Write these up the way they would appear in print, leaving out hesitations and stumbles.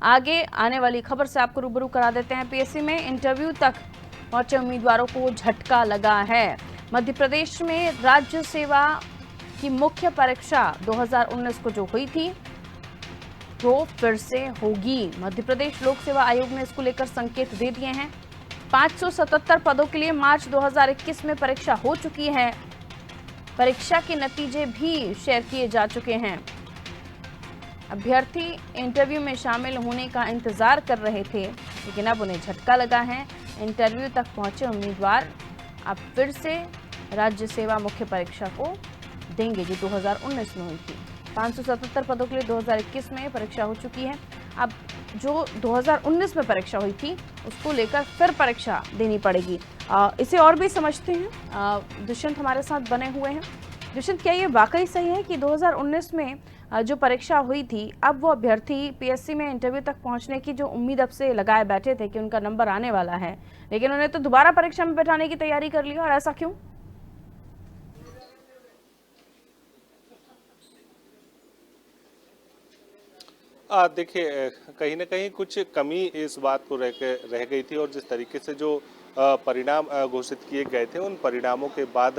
आगे आने वाली खबर से आपको रूबरू करा देते हैं। पीएससी में इंटरव्यू तक पहुंचे उम्मीदवारों को झटका लगा है। मध्य प्रदेश में राज्य सेवा की मुख्य परीक्षा 2019 को जो हुई थी वो फिर से होगी। मध्य प्रदेश लोक सेवा आयोग ने इसको लेकर संकेत दे दिए हैं। 577 पदों के लिए मार्च 2021 में परीक्षा हो चुकी है। परीक्षा के नतीजे भी शेयर किए जा चुके हैं। अभ्यर्थी इंटरव्यू में शामिल होने का इंतजार कर रहे थे, लेकिन अब उन्हें झटका लगा है। इंटरव्यू तक पहुंचे उम्मीदवार अब फिर से राज्य सेवा मुख्य परीक्षा को देंगे जो 2019 में हुई थी। 577 पदों के लिए 2021 में परीक्षा हो चुकी है। अब जो 2019 में परीक्षा हुई थी उसको लेकर फिर परीक्षा देनी पड़ेगी। इसे और भी समझते हैं। दुष्यंत हमारे साथ बने हुए हैं। दुष्यंत, क्या ये वाकई सही है कि 2019 में जो परीक्षा हुई थी अब वो अभ्यर्थी पीएससी में इंटरव्यू तक पहुंचने की जो उम्मीद अब से लगाए बैठे थे कि उनका नंबर आने वाला है, लेकिन उन्हें तो दोबारा परीक्षा में बैठाने की तैयारी कर ली, और ऐसा क्यों? देखिए, कहीं न कहीं कुछ कमी इस बात को रह गई थी और जिस तरीके से जो परिणाम घोषित किए गए थे, उन परिणामों के बाद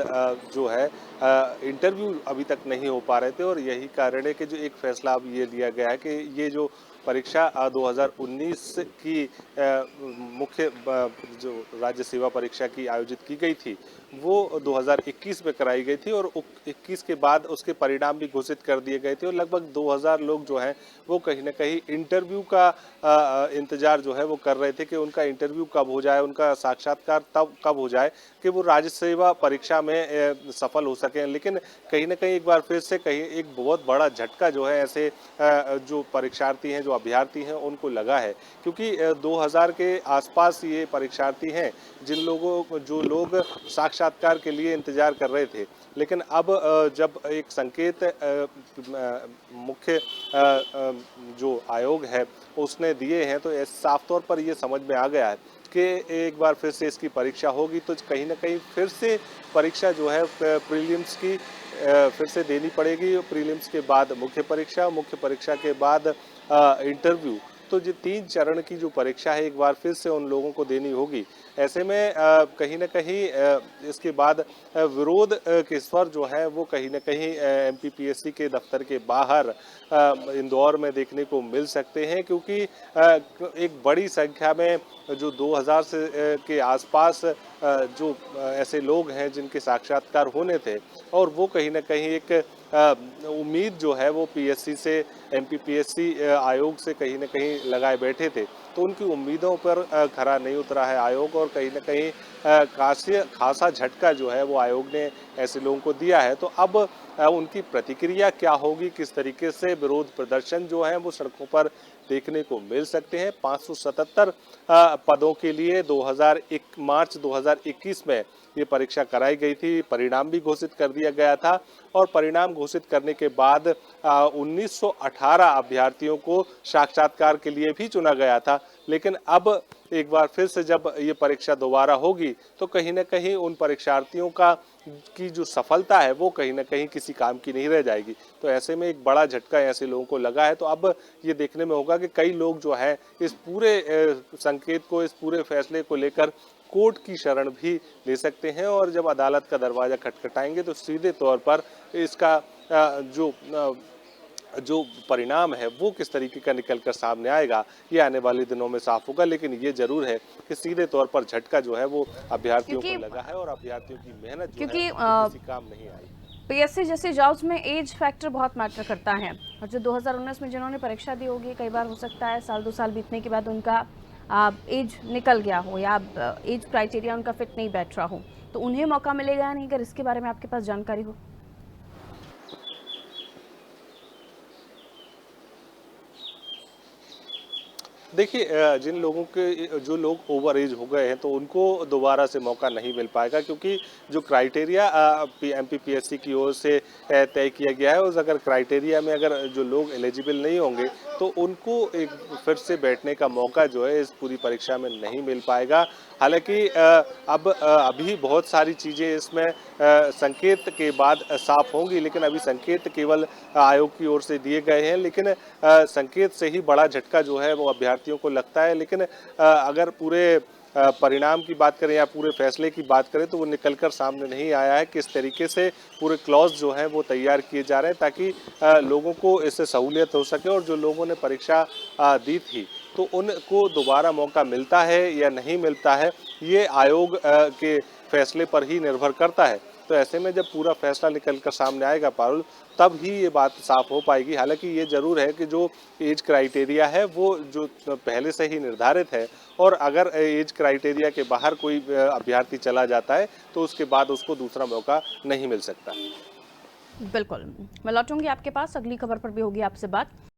जो है इंटरव्यू अभी तक नहीं हो पा रहे थे और यही कारण है कि जो एक फैसला अब ये लिया गया है कि ये जो परीक्षा 2019 की मुख्य जो राज्य सेवा परीक्षा की आयोजित की गई थी, वो 2021 में कराई गई थी और 21 के बाद उसके परिणाम भी घोषित कर दिए गए थे और लगभग 2000 लोग जो हैं वो कहीं न कहीं इंटरव्यू का इंतज़ार जो है वो कर रहे थे कि उनका इंटरव्यू कब हो जाए, उनका साक्षात्कार तब कब हो जाए कि वो राज्य सेवा परीक्षा में सफल हो सकें। लेकिन कहीं न कहीं एक बार फिर से कहीं एक बहुत बड़ा झटका जो है ऐसे जो परीक्षार्थी हैं, जो अभ्यर्थी हैं, उनको लगा है क्योंकि 2000 के आसपास ये परीक्षार्थी हैं जो लोग साक्षात्कार के लिए इंतज़ार कर रहे थे। लेकिन अब जब एक संकेत मुख्य जो आयोग है उसने दिए हैं तो साफ तौर पर ये समझ में आ गया है कि एक बार फिर से इसकी परीक्षा होगी तो कहीं न कहीं फिर से परीक्षा जो है प्रीलिम्स की फिर से देनी पड़ेगी। प्रीलिम्स के बाद मुख्य परीक्षा के बाद इंटरव्यू, तो ये 3 चरण की जो परीक्षा है एक बार फिर से उन लोगों को देनी होगी। ऐसे में कहीं न कहीं इसके बाद विरोध के स्वर जो है वो कहीं न कहीं एमपीपीएससी के दफ्तर के बाहर इंदौर में देखने को मिल सकते हैं क्योंकि एक बड़ी संख्या में जो 2000 के आसपास जो ऐसे लोग हैं जिनके साक्षात्कार होने थे और वो कहीं न कहीं एक उम्मीद जो है वो पीएससी से एमपीपीएससी आयोग से कहीं न कहीं लगाए बैठे थे। तो उनकी उम्मीदों पर खरा नहीं उतरा है आयोग और कहीं न कहीं खासा झटका जो है वो आयोग ने ऐसे लोगों को दिया है। तो अब उनकी प्रतिक्रिया क्या होगी, किस तरीके से विरोध प्रदर्शन जो है वो सड़कों पर देखने को मिल सकते हैं। 577 पदों के लिए मार्च 2021 में ये परीक्षा कराई गई थी। परिणाम भी घोषित कर दिया गया था और परिणाम घोषित करने के बाद 1918 अभ्यर्थियों को साक्षात्कार के लिए भी चुना गया था। लेकिन अब एक बार फिर से जब ये परीक्षा दोबारा होगी तो कहीं न कहीं उन परीक्षार्थियों की जो सफलता है वो कहीं न कहीं किसी काम की नहीं रह जाएगी। तो ऐसे में एक बड़ा झटका ऐसे लोगों को लगा है। तो अब ये देखने में होगा कि कई लोग जो हैं इस पूरे संकेत को, इस पूरे फैसले को लेकर कोर्ट की शरण भी ले सकते हैं और जब अदालत का दरवाजा खटखटाएंगे तो सीधे तौर पर इसका जो परिणाम है वो किस तरीके का निकल कर सामने आएगा ये आने वाले दिनों में साफ होगा। लेकिन ये जरूर है कि सीधे तौर पर झटका जो है वो अभ्यर्थियों को लगा है और अभ्यर्थियों की मेहनत जो है वो किसी काम नहीं आई। पीएससी जैसे जॉब्स में एज फैक्टर बहुत मैटर करता है, और जो 2019 में जिन्होंने परीक्षा दी होगी कई बार हो सकता है साल 2 साल बीतने के बाद उनका एज निकल गया हो या एज क्राइटेरिया उनका फिट नहीं बैठ रहा हो, तो उन्हें मौका मिलेगा या नहीं, अगर इसके बारे में आपके पास जानकारी हो? देखिए, जो लोग ओवर एज हो गए हैं तो उनको दोबारा से मौका नहीं मिल पाएगा क्योंकि जो क्राइटेरिया एमपीपीएससी की ओर से तय किया गया है उस अगर क्राइटेरिया में अगर जो लोग एलिजिबल नहीं होंगे तो उनको एक फिर से बैठने का मौका जो है इस पूरी परीक्षा में नहीं मिल पाएगा। हालांकि अब अभी बहुत सारी चीज़ें इसमें संकेत के बाद साफ होंगी, लेकिन अभी संकेत केवल आयोग की ओर से दिए गए हैं, लेकिन संकेत से ही बड़ा झटका जो है वो अभ्यर्थियों को लगता है। लेकिन अगर पूरे परिणाम की बात करें या पूरे फैसले की बात करें तो वो निकलकर सामने नहीं आया है। किस तरीके से पूरे क्लॉज जो हैं वो तैयार किए जा रहे हैं ताकि लोगों को इससे सहूलियत हो सके, और जो लोगों ने परीक्षा दी थी तो उनको दोबारा मौका मिलता है या नहीं मिलता है, ये आयोग के फैसले पर ही निर्भर करता है। तो ऐसे में जब पूरा फैसला निकल कर सामने आएगा पारुल, तब ही ये बात साफ हो पाएगी। हालांकि ये जरूर है कि जो एज क्राइटेरिया है वो जो पहले से ही निर्धारित है, और अगर एज क्राइटेरिया के बाहर कोई अभ्यर्थी चला जाता है तो उसके बाद उसको दूसरा मौका नहीं मिल सकता। बिल्कुल, मैं लौटूंगी आपके पास, अगली खबर पर भी होगी आपसे बात।